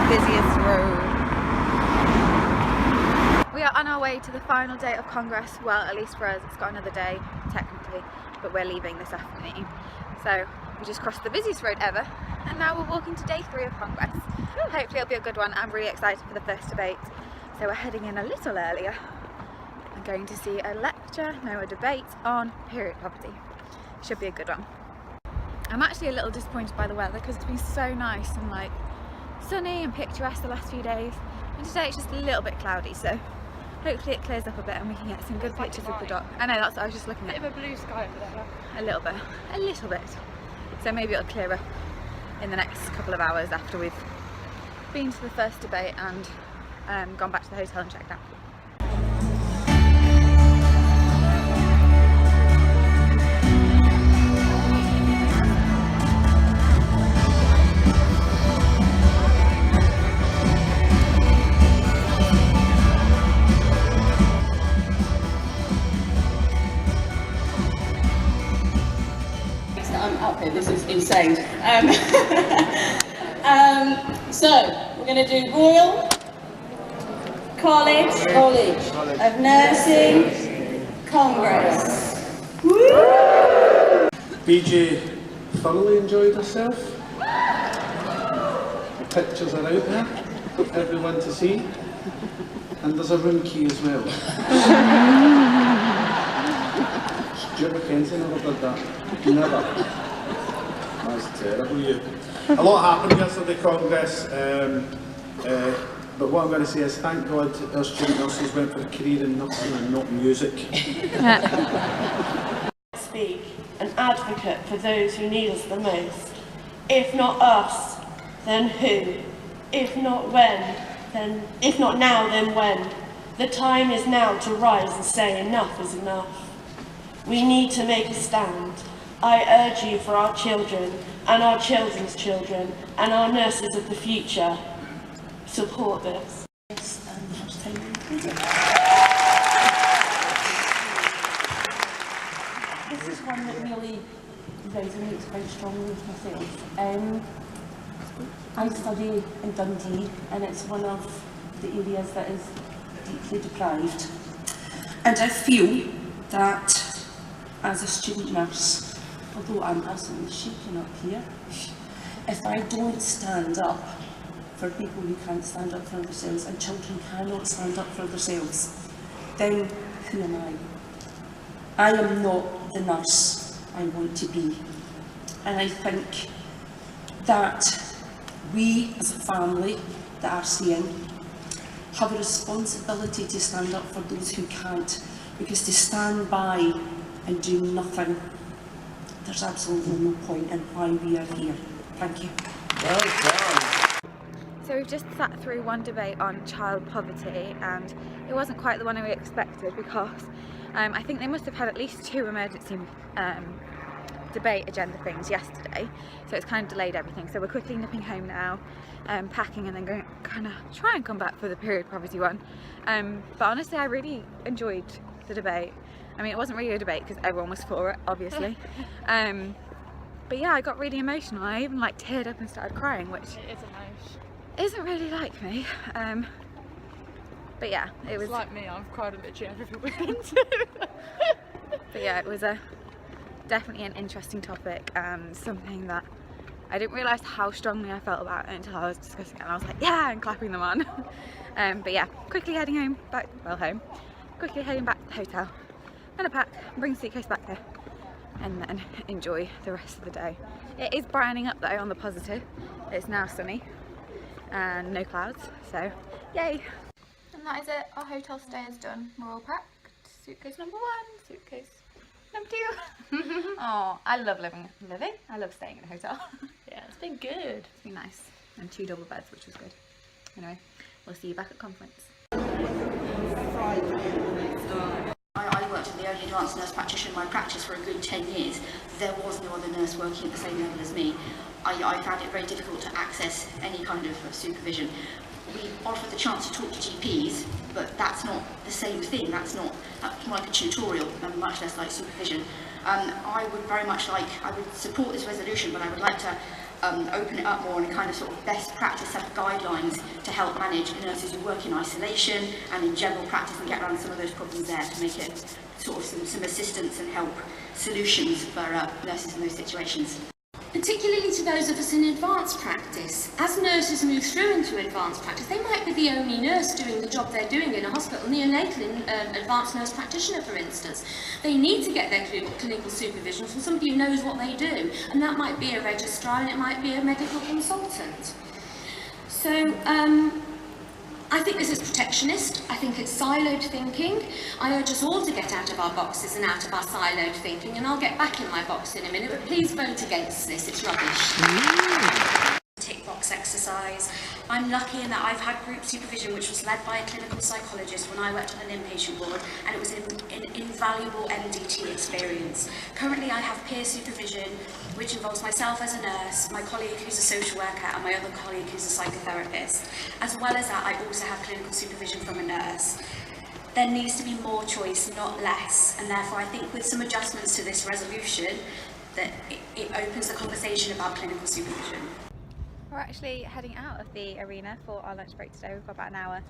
busiest road. We are on our way to the final day of Congress. Well, at least for us, it's got another day technically, but we're leaving this afternoon. So we just crossed the busiest road ever, and now we're walking to day 3 of Congress. Hopefully it'll be a good one. I'm really excited for the first debate, so we're heading in a little earlier. I'm going to see a debate on period poverty. Should be a good one. I'm actually a little disappointed by the weather because it's been so nice and like sunny and picturesque the last few days, and today it's just a little bit cloudy, so hopefully it clears up a bit and we can get some good pictures of the dock. I know, that's what I was just looking at. A bit of a blue sky over there. A little bit. So maybe it'll clear up in the next couple of hours after we've been to the first debate and gone back to the hotel and checked out. This is insane. So we're going to do Royal College of Nursing Congress. Woo! BJ thoroughly enjoyed herself. The pictures are out there for everyone to see, and there's a room key as well. Stuart Mackenzie never did that. Never. That's terrible, you. A lot happened yesterday, Congress, but what I'm going to say is thank God our student nurses went for a career in nursing and not music. Speak, an advocate for those who need us the most. If not us, then who? If not now, then when? The time is now to rise and say enough is enough. We need to make a stand. I urge you for our children and our children's children and our nurses of the future. Support this. This is one that really resonates quite strongly with myself. I study in Dundee, and it's one of the areas that is deeply deprived. And I feel that as a student nurse, although I'm absolutely shaking up here, if I don't stand up for people who can't stand up for themselves and children cannot stand up for themselves, then who am I? I am not the nurse I want to be. And I think that we as a family, the RCN, have a responsibility to stand up for those who can't, because to stand by and do nothing, there's absolutely no point in why we are here. Thank you. Well done. So we've just sat through one debate on child poverty, and it wasn't quite the one we expected because I think they must have had at least 2 emergency debate agenda things yesterday, so it's kind of delayed everything. So we're quickly nipping home now, packing, and then going kind of try and come back for the period poverty one. But honestly, I really enjoyed the debate. I mean, it wasn't really a debate because everyone was for it, obviously. But yeah, I got really emotional. I even like teared up and started crying, which isn't really like me. But yeah, it was like me. I've cried a bit every weekend. But yeah, it was definitely an interesting topic, and something that I didn't realise how strongly I felt about it until I was discussing it, and I was like, yeah, and clapping them on. But yeah, quickly heading home, quickly heading back to the hotel. I'm gonna pack, bring the suitcase back here, and then enjoy the rest of the day. It is brightening up though on the positive. It's now sunny and no clouds, so yay! And that is it, our hotel stay is done. We're all packed. Suitcase number 1, suitcase number 2. Oh, I love living. I love staying in a hotel. Yeah, it's been good. It's been nice. And 2 double beds, which was good. Anyway, we'll see you back at conference. I worked as the only advanced nurse practitioner in my practice for a good 10 years. There was no other nurse working at the same level as me. I found it very difficult to access any kind of supervision. We offered the chance to talk to GPs, but that's not the same thing. That's more like a tutorial and much less like supervision. I would support this resolution, but I would like to open it up more and kind of sort of best practice set of guidelines to help manage nurses who work in isolation and in general practice and get around some of those problems there to make it sort of some assistance and help solutions for nurses in those situations. Particularly to those of us in advanced practice. As nurses move through into advanced practice, they might be the only nurse doing the job they're doing in a hospital, neonatal advanced nurse practitioner, for instance. They need to get their clinical supervision from somebody who knows what they do, and that might be a registrar and it might be a medical consultant. So, I think this is protectionist. I think it's siloed thinking. I urge us all to get out of our boxes and out of our siloed thinking, and I'll get back in my box in a minute, but please vote against this, it's rubbish. Tick box exercise. I'm lucky in that I've had group supervision which was led by a clinical psychologist when I worked on an inpatient ward, and it was an invaluable MDT experience. Currently I have peer supervision which involves myself as a nurse, my colleague who's a social worker and my other colleague who's a psychotherapist. As well as that, I also have clinical supervision from a nurse. There needs to be more choice, not less, and therefore I think with some adjustments to this resolution that it opens the conversation about clinical supervision. We're actually heading out of the arena for our lunch break today. We've got about an hour,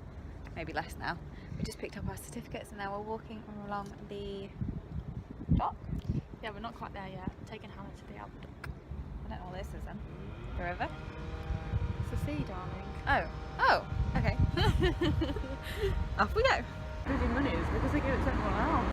maybe less now. We just picked up our certificates and now we're walking along the dock. Yeah, we're not quite there yet. Taking Hannah to the Albert Dock. I don't know what this is then. The river? It's the sea, darling. Oh, okay. Off we go. Moving money is because they give it to everyone else.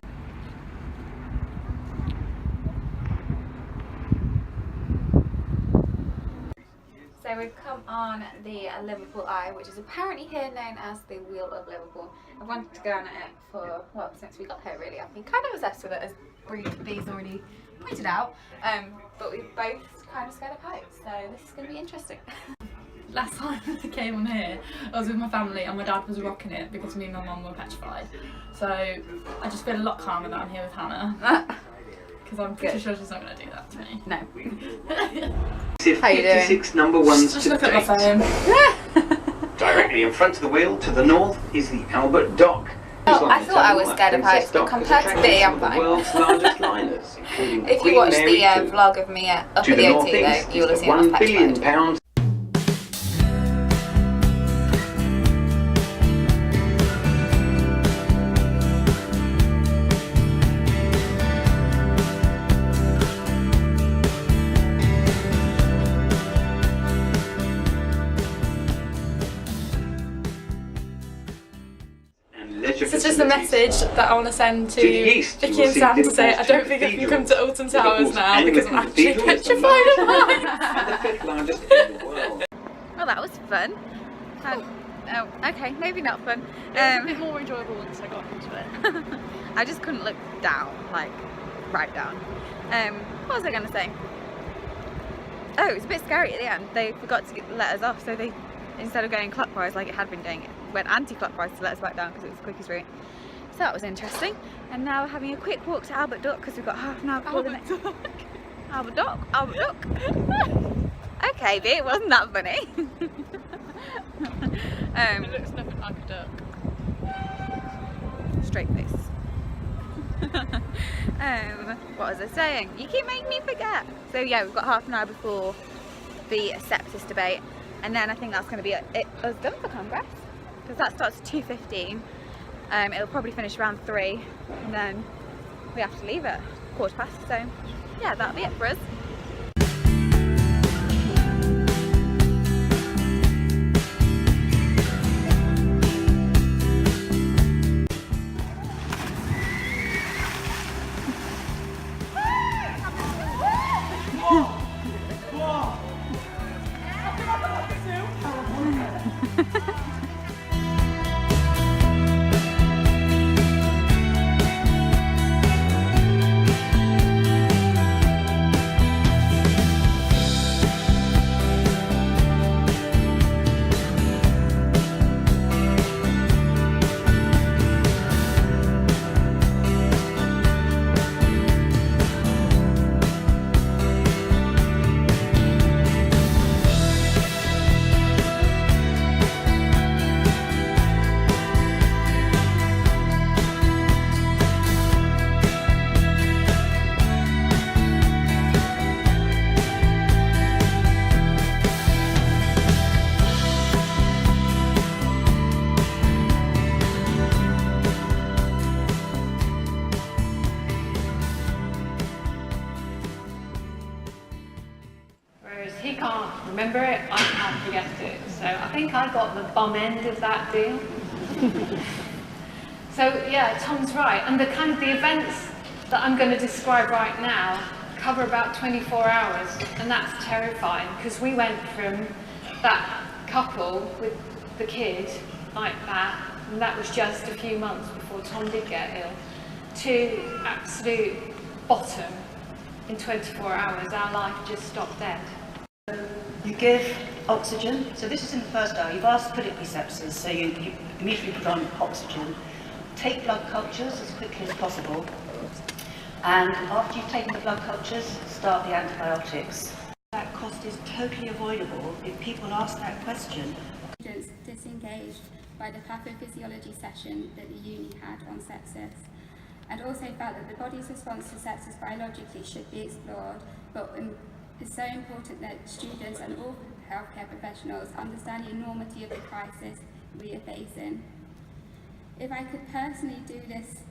So we've come on the Liverpool Eye, which is apparently here known as the Wheel of Liverpool. I've wanted to go on it for, well, since we got here really. I've been kind of obsessed with it, as Bree's already pointed out, but we're both kind of scared of heights, so this is going to be interesting. Last time I came on here, I was with my family and my dad was rocking it because me and my mum were petrified. So I just feel a lot calmer that I'm here with Hannah. Because I'm pretty sure she's not going to do that to me. No. How you doing? 56 number ones Just to look at my date. phone. Directly in front of the wheel to the north is the Albert Dock. Oh, I thought I was scared of heights, but compared to B, I'm fine. The world's largest liners, including If you Queen watch Mary the II. vlog of me up at To the the OT northeast though, you will have is the seen I was £1 billion petrified. This is just a message that I want to send to the east, you Vicky will and see Sam to say Liverpool's I don't think I can cathedral. come to Alton Towers Liverpool's now because I'm Anglican actually cathedral is the petrified of largest heights. and the fifth largest in the world. Well, that was fun. Oh, okay, maybe not fun. It was a bit more enjoyable once I got into it. I just couldn't look down, like right down. What was I going to say? Oh, it was a bit scary at the end. They forgot to let us off, so they, instead of going clockwise like it had been doing, it went anti-clockwise to let us back down because it was the quickest route. So that was interesting. And now we're having a quick walk to Albert Dock because we've got half an hour before the next. Albert Dock, Albert Dock. Okay, B, it wasn't that funny. It looks nothing like a duck. Straight face. What was I saying? You keep making me forget. So yeah, we've got half an hour before the sepsis debate, and then I think that's going to be it us done for Congress, because that starts at 2:15. It'll probably finish around 3, and then we have to leave at 1:15. So yeah, that'll be it for us. get it. So I think I got the bum end of that deal. So yeah, Tom's right. And the kind of the events that I'm going to describe right now cover about 24 hours, and that's terrifying because we went from that couple with the kid like that, and that was just a few months before Tom did get ill, to absolute bottom in 24 hours. Our life just stopped dead. You give oxygen. So this is in the first hour. You've asked critically sepsis, so you immediately put on oxygen. Take blood cultures as quickly as possible. And after you've taken the blood cultures, start the antibiotics. That cost is totally avoidable if people ask that question. Students disengaged by the pathophysiology session that the uni had on sepsis, and also felt that the body's response to sepsis biologically should be explored, but it's so important that students and all healthcare professionals understand the enormity of the crisis we are facing. If I could personally do this,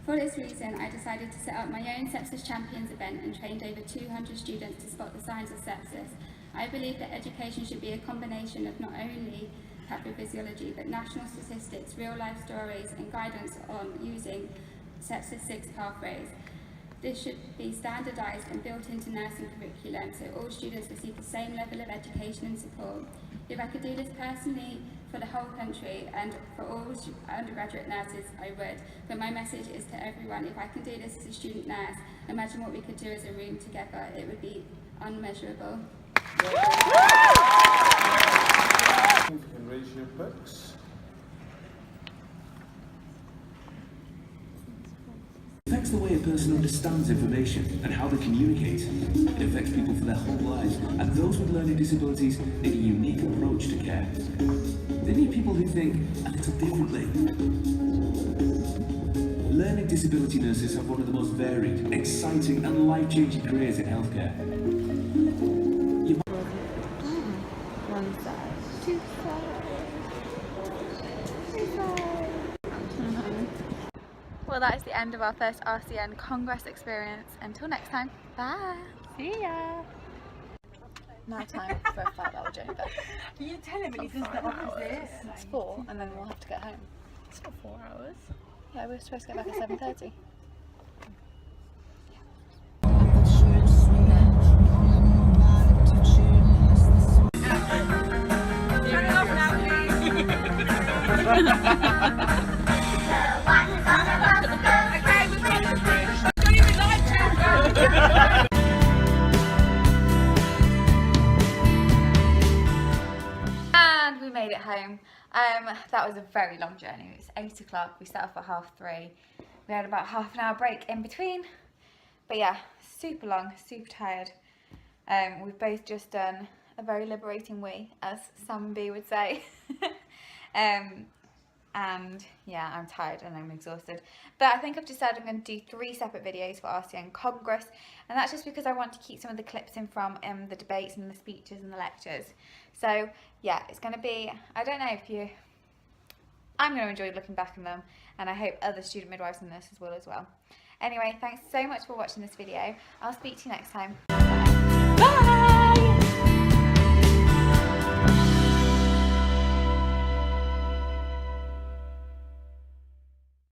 for this reason I decided to set up my own Sepsis Champions event and trained over 200 students to spot the signs of sepsis. I believe that education should be a combination of not only pathophysiology but national statistics, real life stories and guidance on using sepsis 6 pathways. This should be standardised and built into nursing curriculum so all students receive the same level of education and support. If I could do this personally for the whole country and for all undergraduate nurses, I would. But my message is to everyone, if I can do this as a student nurse, imagine what we could do as a room together. It would be unmeasurable. You can raise your books. It affects the way a person understands information and how they communicate. It affects people for their whole lives, and those with learning disabilities need a unique approach to care. They need people who think a little differently. Learning disability nurses have one of the most varied, exciting and life-changing careers in healthcare. One side, two sides. Well, that is the end of our first RCN Congress experience. Until next time, bye. See ya. Now time for a 5-hour journey back. You tell him it is the opposite. It's 4 and then we'll have to get home. It's not 4 hours. Yeah, we're supposed to get back at 7:30. Turn it off now, please. And we made it home. That was a very long journey. It was 8 o'clock. We set off at 3:30. We had about half an hour break in between. But yeah, super long, super tired. We've both just done a very liberating wee, as Sam and B would say. And yeah, I'm tired and I'm exhausted. But I think I've decided I'm going to do 3 separate videos for RCN Congress, and that's just because I want to keep some of the clips in from the debates and the speeches and the lectures. So yeah, it's going to be, I don't know if you, I'm going to enjoy looking back on them, and I hope other student midwives and nurses will as well. Anyway, thanks so much for watching this video. I'll speak to you next time. Bye!